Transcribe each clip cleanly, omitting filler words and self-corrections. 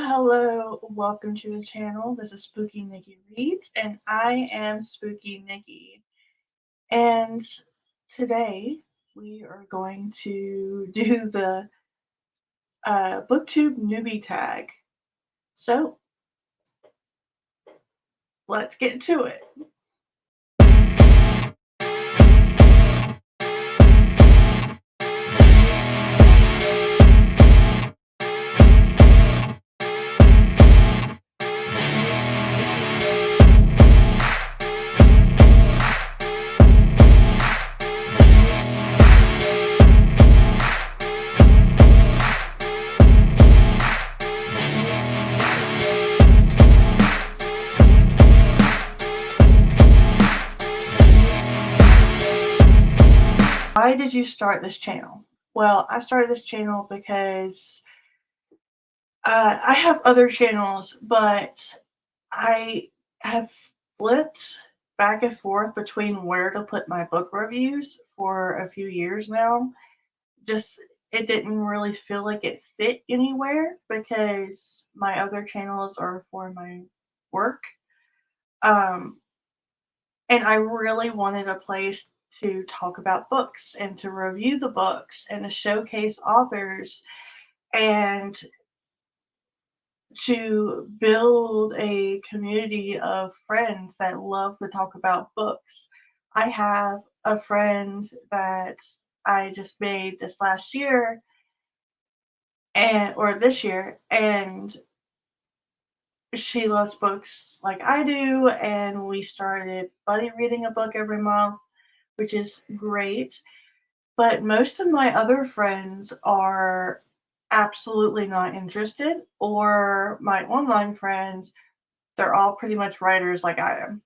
Hello, welcome to the channel. This is Spooky Nikki Reads, and I am Spooky Nikki. And today we are going to do the Booktube Newbie tag. So let's get to it. Why did you start this channel? Well, I started this channel because I have other channels, but I have flipped back and forth between where to put my book reviews for a few years now. Just it didn't really feel like it fit anywhere because my other channels are for my work. Um, and I really wanted a place to talk about books and to review the books and to showcase authors and to build a community of friends that love to talk about books. I have a friend that I just made this last year or this year, and she loves books like I do, and we started buddy reading a book every month, which is great. But most of my other friends are absolutely not interested, or my online friends, they're all pretty much writers like I am.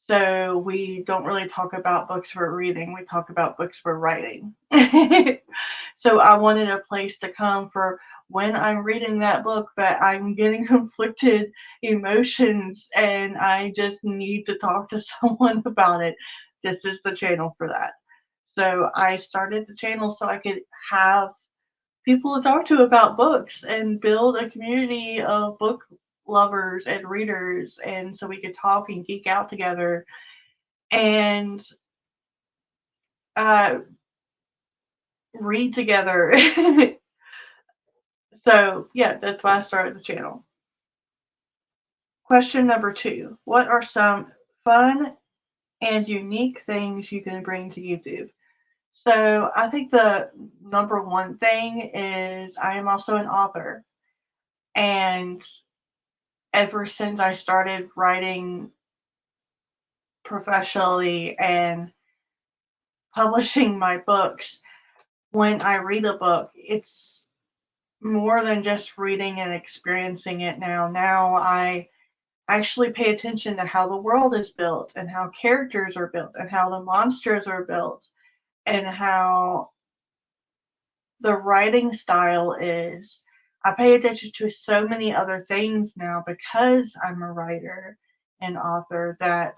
So we don't really talk about books for reading, we talk about books for writing. So I wanted a place to come for when I'm reading that book that I'm getting conflicted emotions and I just need to talk to someone about it. This is the channel for that. So I started the channel so I could have people to talk to about books and build a community of book lovers and readers, and so we could talk and geek out together and uh, read together. So yeah, that's why I started the channel. Question number 2. What are some fun and unique things you can bring to YouTube? So I think the number one thing is I am also an author. And ever since I started writing professionally and publishing my books, when I read a book, it's more than just reading and experiencing it now. Now I actually pay attention to how the world is built and how characters are built and how the monsters are built and how the writing style is. I pay attention to so many other things now because I'm a writer and author that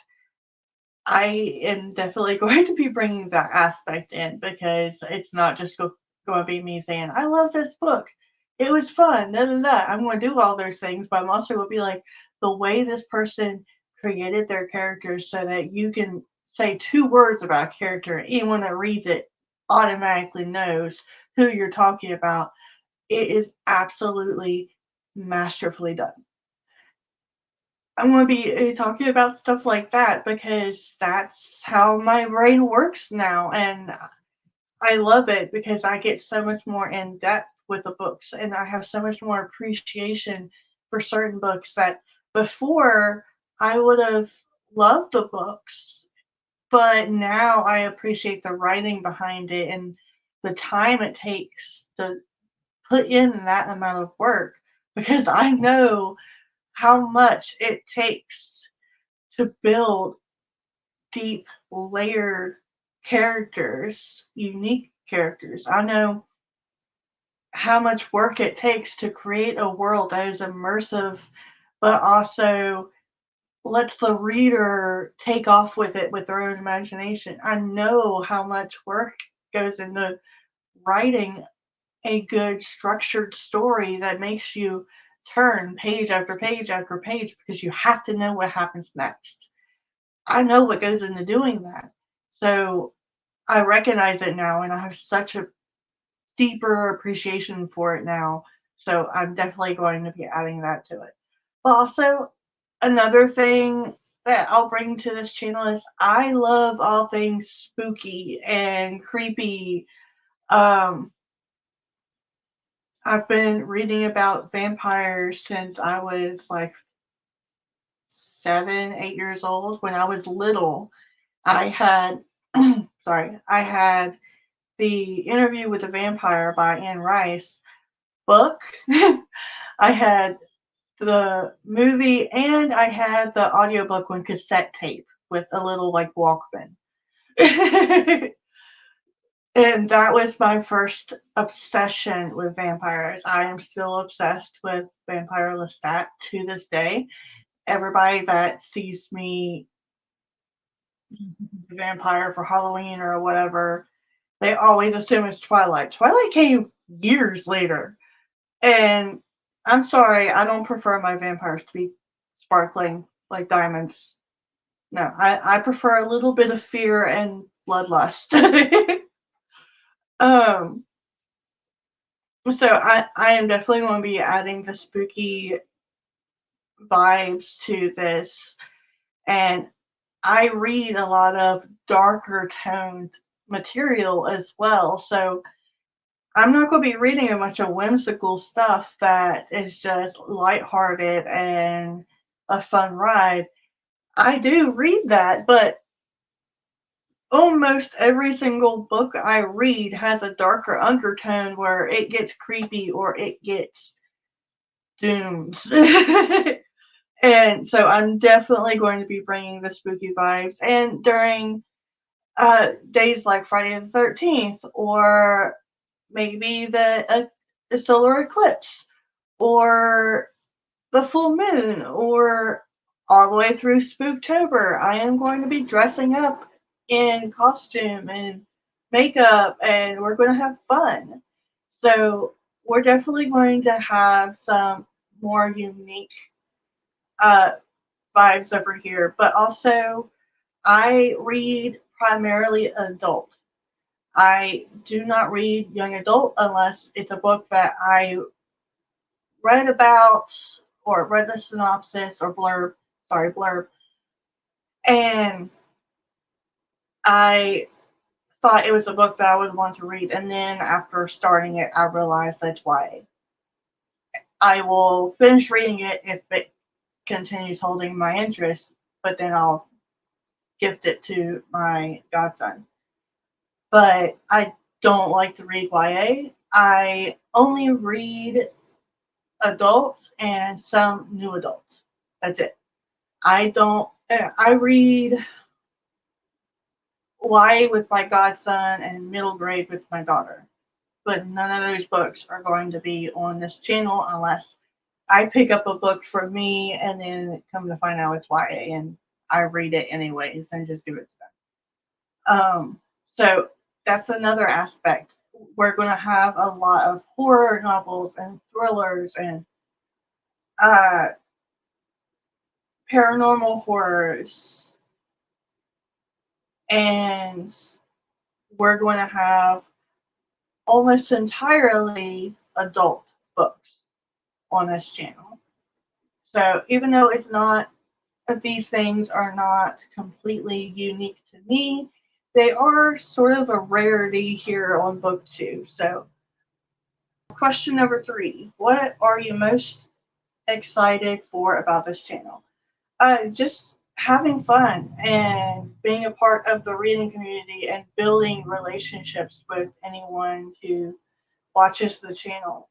I am definitely going to be bringing that aspect in, because it's not just going to be me saying, I love this book. It was fun. Da, da, da. I'm going to do all those things, but I'm also going to be like, the way this person created their characters so that you can say 2 words about a character, anyone that reads it automatically knows who you're talking about. It is absolutely masterfully done. I'm going to be talking about stuff like that because that's how my brain works now. And I love it because I get so much more in depth with the books and I have so much more appreciation for certain books that before I would have loved the books, but now I appreciate the writing behind it and the time it takes to put in that amount of work, because I know how much it takes to build deep, layered characters, unique characters. I know how much work it takes to create a world that is immersive, but also lets the reader take off with it with their own imagination. I know how much work goes into writing a good structured story that makes you turn page after page after page because you have to know what happens next. I know what goes into doing that. So I recognize it now and I have such a deeper appreciation for it now. So I'm definitely going to be adding that to it. But also, another thing that I'll bring to this channel is I love all things spooky and creepy. Um, I've been reading about vampires since I was like 7, 8 years old. When I was little, I had, I had the Interview with the Vampire by Anne Rice book. I had the movie and I had the audiobook on cassette tape with a little like Walkman. And that was my first obsession with vampires. I am still obsessed with Vampire Lestat to this day. Everybody that sees me the vampire for Halloween or whatever, they always assume it's Twilight. Twilight came years later. And I'm sorry, I don't prefer my vampires to be sparkling like diamonds. No, I prefer a little bit of fear and bloodlust. um, so I am definitely going to be adding the spooky vibes to this. And I read a lot of darker toned material as well. So I'm not going to be reading a bunch of whimsical stuff that is just lighthearted and a fun ride. I do read that, but almost every single book I read has a darker undertone where it gets creepy or it gets doomed. And so I'm definitely going to be bringing the spooky vibes. And during days like Friday the 13th, or maybe the solar eclipse, or the full moon, or all the way through Spooktober, I am going to be dressing up in costume and makeup, and we're going to have fun. So we're definitely going to have some more unique uh, vibes over here. But also, I read primarily adult. I do not read young adult unless it's a book that I read about or read the synopsis or blurb, and I thought it was a book that I would want to read. And then after starting it, I realized that's why I will finish reading it if it continues holding my interest, but then I'll gift it to my godson. But I don't like to read YA. I only read adults and some new adults. That's it. I read YA with my godson and middle grade with my daughter. But none of those books are going to be on this channel unless I pick up a book for me and then come to find out it's YA and I read it anyways and just give it to them. So that's another aspect. We're going to have a lot of horror novels and thrillers and uh, paranormal horrors, and we're going to have almost entirely adult books on this channel. So even though these things are not completely unique to me, they are sort of a rarity here on Booktube. So question number 3, what are you most excited for about this channel? Just having fun and being a part of the reading community and building relationships with anyone who watches the channel.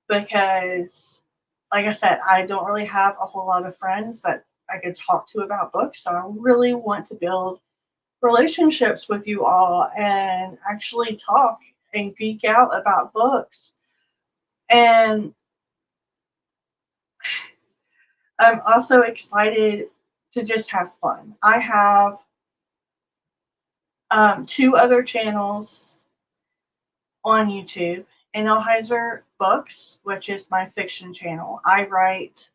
Because, like I said, I don't really have a whole lot of friends that I could talk to about books. So I really want to build relationships with you all and actually talk and geek out about books. And I'm also excited to just have fun. I have 2 other channels on YouTube, Enelheiser Books, which is my fiction channel. I write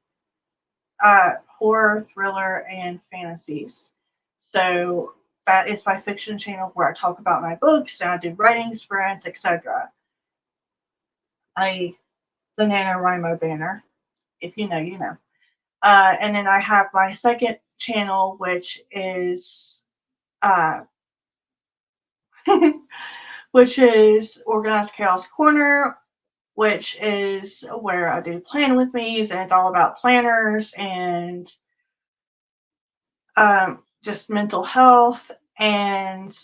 horror, thriller, and fantasies. So that is my fiction channel where I talk about my books and I do writing experience, etc. The NaNoWriMo banner. If you know, you know. And then I have my second channel, which is which is Organized Chaos Corner, which is where I do plan with me's, and it's all about planners and just mental health. And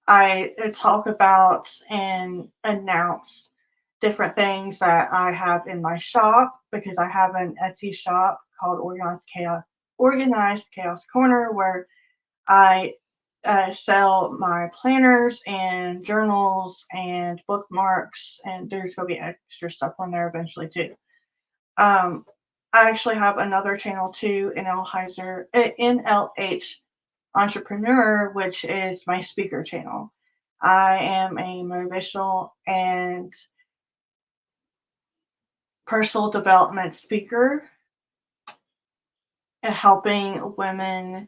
I talk about and announce different things that I have in my shop, because I have an Etsy shop called Organized Chaos Corner, where I sell my planners and journals and bookmarks, and there's going to be extra stuff on there eventually too. I actually have another channel too, NLH Entrepreneur, which is my speaker channel. I am a motivational and personal development speaker, helping women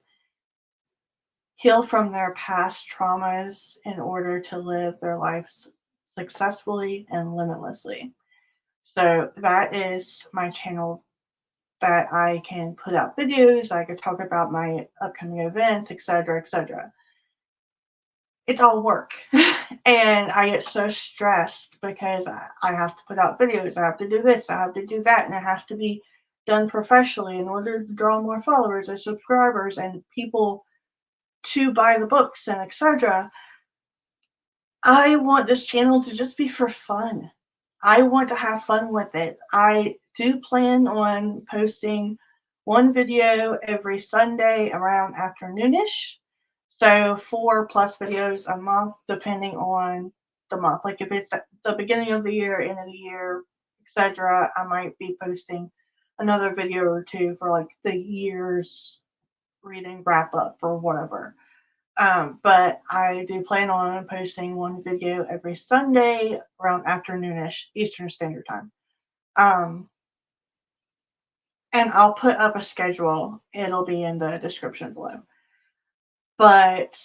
heal from their past traumas in order to live their lives successfully and limitlessly. So that is my channel that I can put out videos, I can talk about my upcoming events, etc., etc. It's all work. And I get so stressed because I have to put out videos, I have to do this, I have to do that, and it has to be done professionally in order to draw more followers or subscribers and people to buy the books and etc. I want this channel to just be for fun. I want to have fun with it. I do plan on posting one video every Sunday around afternoonish. So 4+ videos a month, depending on the month. Like if it's at the beginning of the year, end of the year, etc., I might be posting another video or two for like the year's reading wrap up or whatever. But I do plan on posting one video every Sunday around afternoonish Eastern Standard Time. And I'll put up a schedule. It'll be in the description below. But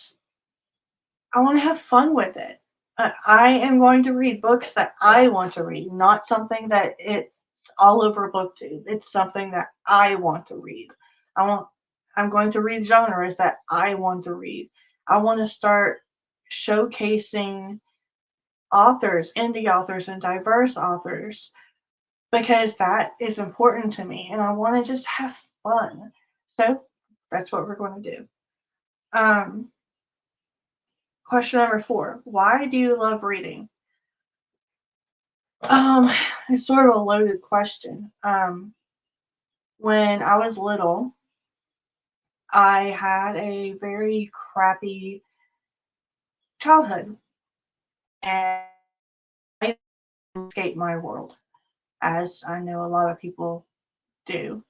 I want to have fun with it. I am going to read books that I want to read, not something that it's all over Booktube. It's something that I want to read. I'm going to read genres that I want to read. I want to start showcasing authors, indie authors, and diverse authors, because that is important to me, and I want to just have fun. So that's what we're going to do. Question number 4. Why do you love reading? It's sort of a loaded question. When I was little, I had a very crappy childhood, and I escaped my world, as I know a lot of people do.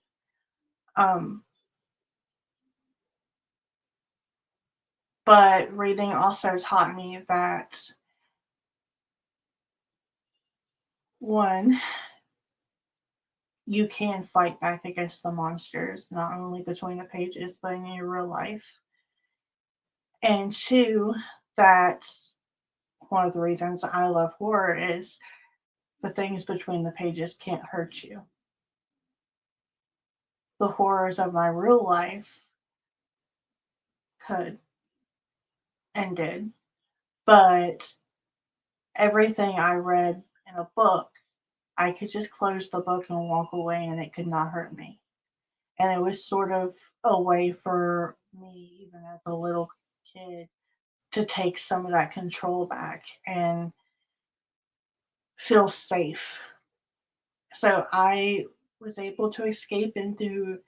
But reading also taught me that, one, you can fight back against the monsters, not only between the pages, but in your real life. And 2, that one of the reasons I love horror is the things between the pages can't hurt you. The horrors of my real life could and did, but everything I read in a book, I could just close the book and walk away and it could not hurt me. And it was sort of a way for me, even as a little kid, to take some of that control back and feel safe. So I was able to escape into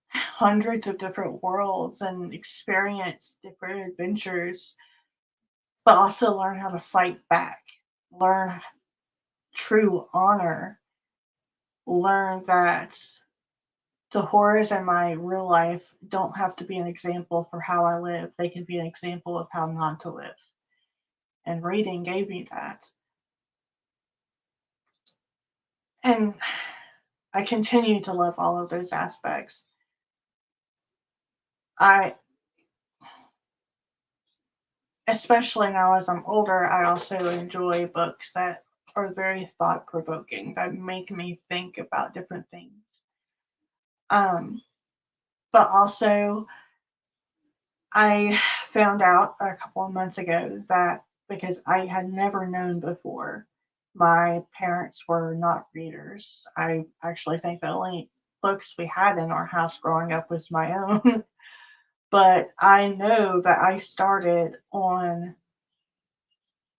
hundreds of different worlds and experience different adventures, but also learn how to fight back, learn true honor, learn that the horrors in my real life don't have to be an example for how I live. They can be an example of how not to live. And reading gave me that. And I continue to love all of those aspects. I, especially now as I'm older, I also enjoy books that are very thought provoking, that make me think about different things. Um, but also, I found out a couple of months ago that because I had never known before, my parents were not readers. I actually think the only books we had in our house growing up was my own. But I know that I started on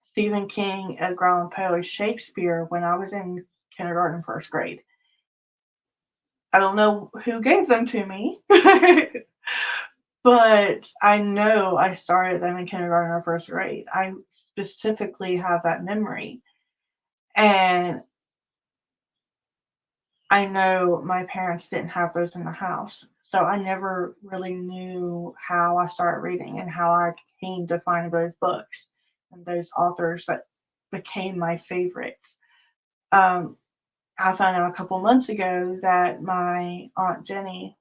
Stephen King, Edgar Allan Poe, Shakespeare when I was in kindergarten, first grade. I don't know who gave them to me, but I know I started them in kindergarten or first grade. I specifically have that memory. And I know my parents didn't have those in the house. So I never really knew how I started reading and how I came to find those books and those authors that became my favorites. Um, I found out a couple months ago that my Aunt Jenny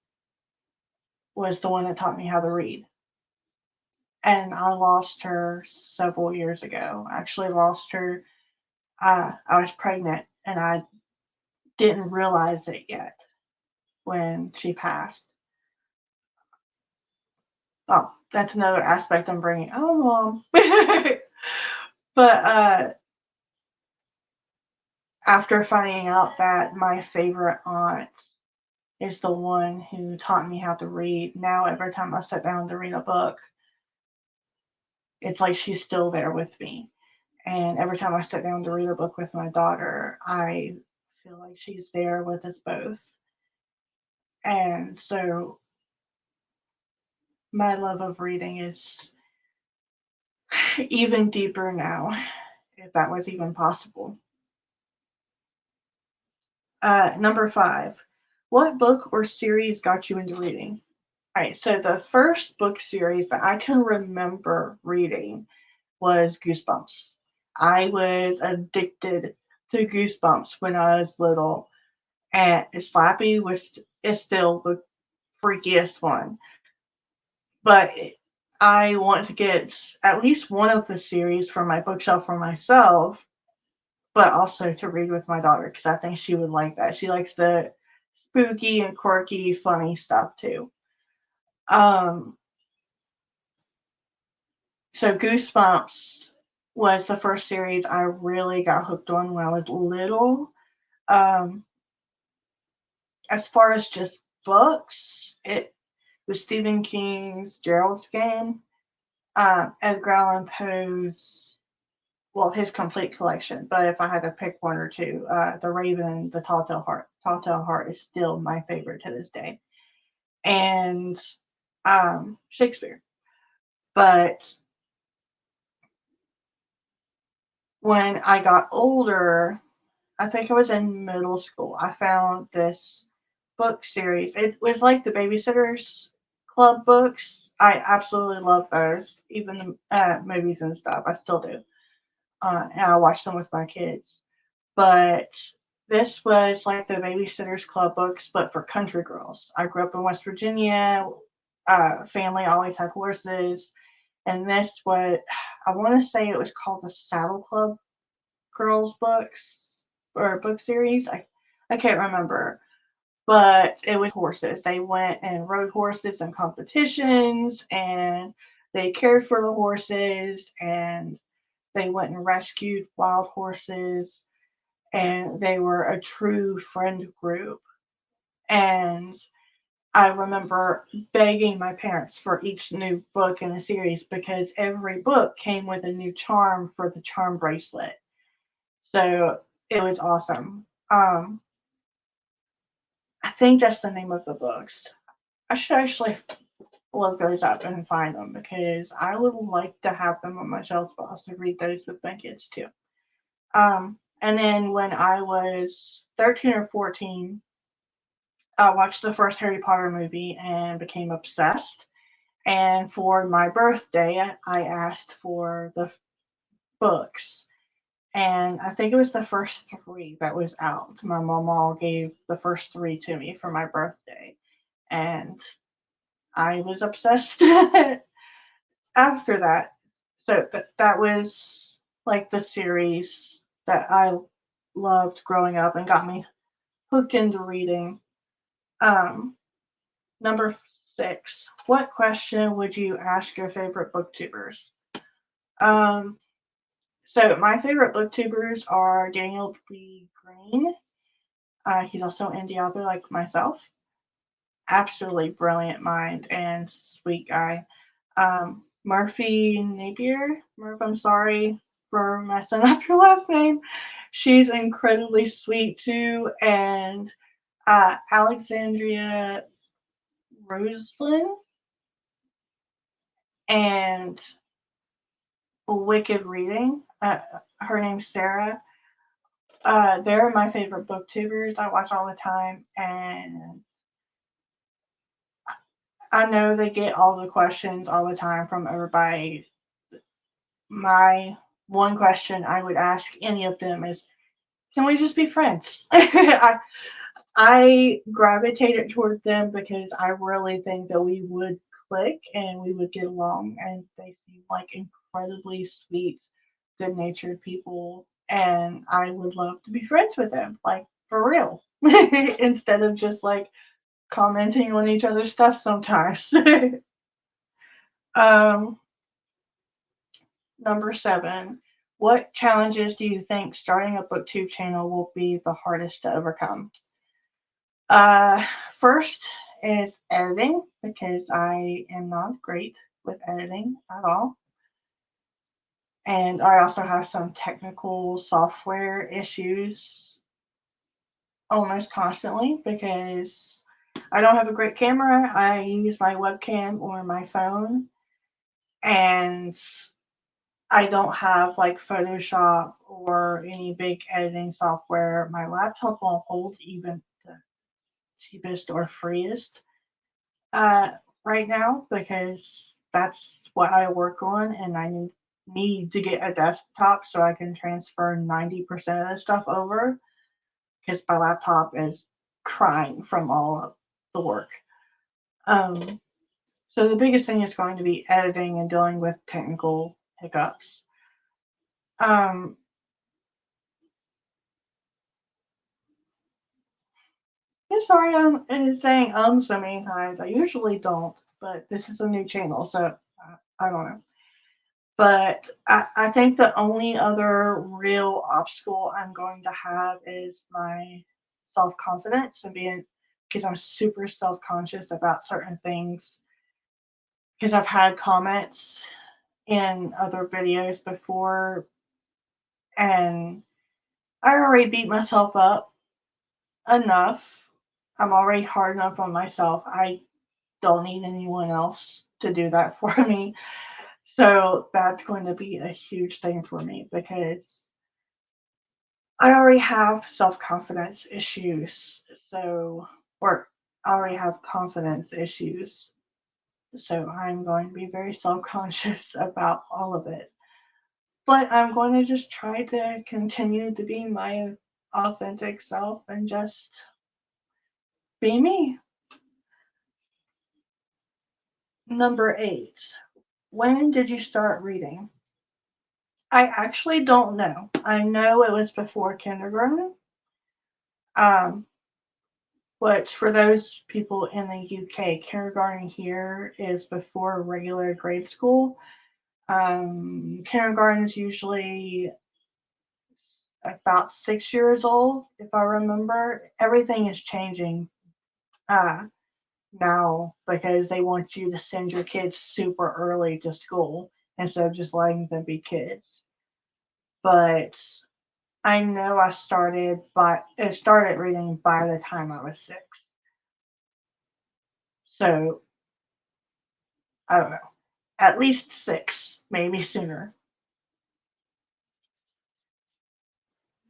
was the one that taught me how to read. And I lost her several years ago. I actually lost her. I was pregnant and I didn't realize it yet when she passed. Oh, that's another aspect I'm bringing. Oh, mom. But after finding out that my favorite aunt is the one who taught me how to read, now every time I sit down to read a book, it's like she's still there with me. And every time I sit down to read a book with my daughter, I feel like she's there with us both. And so my love of reading is even deeper now, if that was even possible. Number 5. What book or series got you into reading? All right, so the first book series that I can remember reading was Goosebumps. I was addicted to Goosebumps when I was little, and Slappy is still the freakiest one. But I want to get at least one of the series for my bookshelf for myself, but also to read with my daughter because I think she would like that. She likes the spooky and quirky, funny stuff too. Um, so Goosebumps was the first series I really got hooked on when I was little. Um, as far as just books, it was Stephen King's Gerald's Game, Edgar Allan Poe's, well, his complete collection. But if I had to pick one or two, The Raven, The Telltale Heart. Telltale Heart is still my favorite to this day, and Shakespeare. But when I got older, I think I was in middle school, I found this book series. It was like the Babysitters Club books. I absolutely love those, even the movies and stuff. I still do. And I watch them with my kids. But this was like the Babysitters Club books, but for country girls. I grew up in West Virginia. Family always had horses. And this was, I want to say it was called the Saddle Club Girls books or book series. I can't remember, but it was horses. They went and rode horses in competitions and they cared for the horses and they went and rescued wild horses and they were a true friend group. And I remember begging my parents for each new book in the series because every book came with a new charm for the charm bracelet. So it was awesome. I think that's the name of the books. I should actually look those up and find them because I would like to have them on my shelf, but also read those with my kids too. And then when I was 13 or 14, I watched the first Harry Potter movie and became obsessed. And for my birthday, I asked for the books. and I think it was the first three that was out. My mom gave the first three to me for my birthday, and I was obsessed after that. So that was like the series that I loved growing up and got me hooked into reading. Um, Number 6. What question would you ask your favorite booktubers? Um, so my favorite booktubers are Daniel B. Green. He's also an indie author like myself. Absolutely brilliant mind and sweet guy. Murphy Napier. Murph, I'm sorry for messing up your last name. She's incredibly sweet too. And Alexandria Roslin and Wicked Reading. Her name's Sarah. They're my favorite booktubers. I watch all the time, and I know they get all the questions all the time from everybody. My one question I would ask any of them is, can we just be friends? I gravitated toward them because I really think that we would click and we would get along, and they seem like incredibly sweet, good natured people, and I would love to be friends with them, like for real, instead of just like commenting on each other's stuff sometimes. um, Number 7. What challenges do you think starting a booktube channel will be the hardest to overcome? Uh, First is editing because I am not great with editing at all. And I also have some technical software issues almost constantly because I don't have a great camera. I use my webcam or my phone, and I don't have like Photoshop or any big editing software. My laptop won't hold even the cheapest or freest uh, right now because that's what I work on, and I need to get a desktop so I can transfer 90% of the stuff over because my laptop is crying from all of the work. Um, so the biggest thing is going to be editing and dealing with technical hiccups. Um, yeah, sorry, I'm saying so many times. I usually don't, but this is a new channel, so I don't know. But I think the only other real obstacle I'm going to have is my self confidence and being because I'm super self conscious about certain things. Because I've had comments in other videos before, and I already beat myself up enough. I'm already hard enough on myself. I don't need anyone else to do that for me. So that's going to be a huge thing for me because I already have self confidence issues. Or I already have confidence issues. So I'm going to be very self conscious about all of it. But I'm going to just try to continue to be my authentic self and just be me. Number 8. When did you start reading? I actually don't know. I know it was before kindergarten. Um, But for those people in the UK, kindergarten here is before regular grade school. Kindergarten's usually about 6 years old, if I remember. Everything is changing uh, now because they want you to send your kids super early to school instead of just letting them be kids. But I know I started reading by the time I was 6. So I don't know. At least 6, maybe sooner.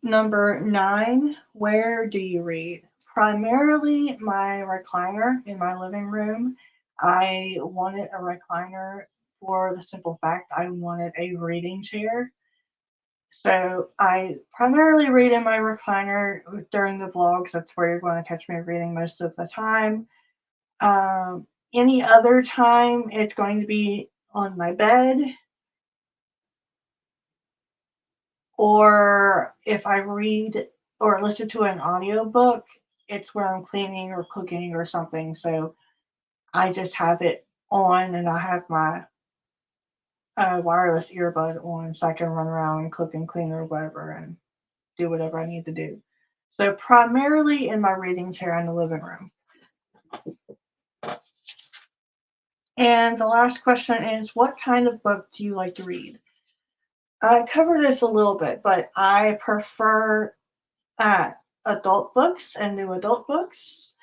Number 9, where do you read? Primarily my recliner in my living room. I wanted a recliner for the simple fact I wanted a reading chair. So I primarily read in my recliner during the vlogs. That's where you're going to catch me reading most of the time. Any other time, it's going to be on my bed, or if I read or listen to an audiobook, it's where I'm cleaning or cooking or something. So I just have it on and I have my wireless earbud on so I can run around and cook and clean or whatever and do whatever I need to do. So primarily in my reading chair in the living room. And the last question is, what kind of book do you like to read? I covered this a little bit, but I prefer adult books and new adult books.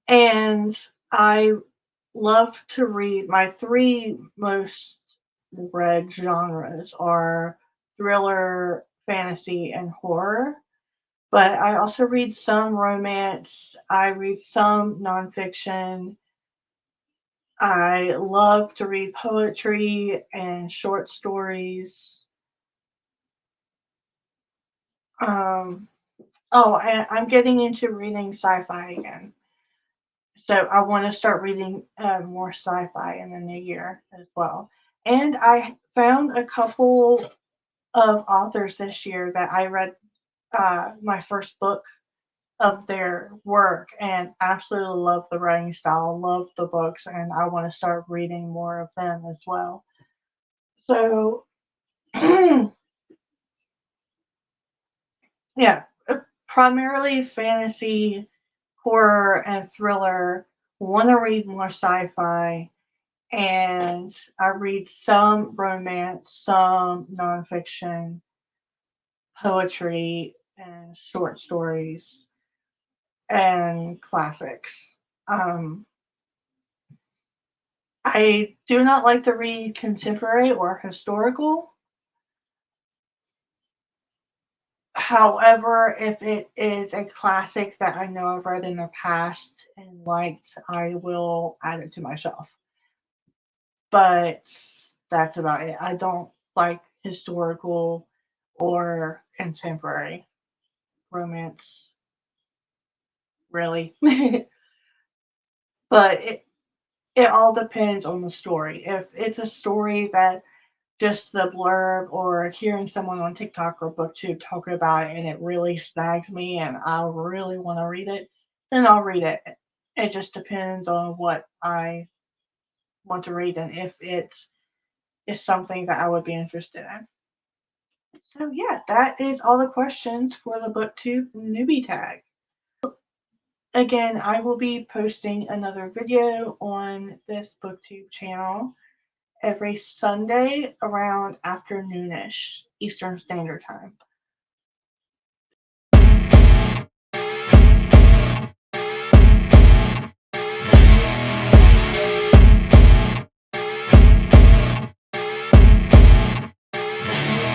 And I love to read, my three most read genres are thriller, fantasy, and horror. But I also read some romance. I read some nonfiction. I love to read poetry and short stories. Um, and I'm getting into reading sci-fi again. So I want to start reading more sci-fi in the new year as well. And I found a couple of authors this year that I read my first book of their work and absolutely love the writing style, love the books, and I want to start reading more of them as well. So, yeah, primarily fantasy, horror, and thriller. Want to read more sci-fi, and I read some romance, some nonfiction, poetry, and short stories, and classics. Um, I do not like to read contemporary or historical. However, if it is a classic that I know I've read in the past and liked, I will add it to my shelf. But that's about it. I don't like historical or contemporary romance, really. But it all depends on the story. If it's a story that just the blurb or hearing someone on TikTok or Booktube talk about it and it really snags me and I really want to read it, then I'll read it. It just depends on what I want to read and if it is something that I would be interested in. So yeah, that is all the questions for the Booktube newbie tag. Again, I will be posting another video on this Booktube channel every Sunday around afternoonish Eastern Standard Time.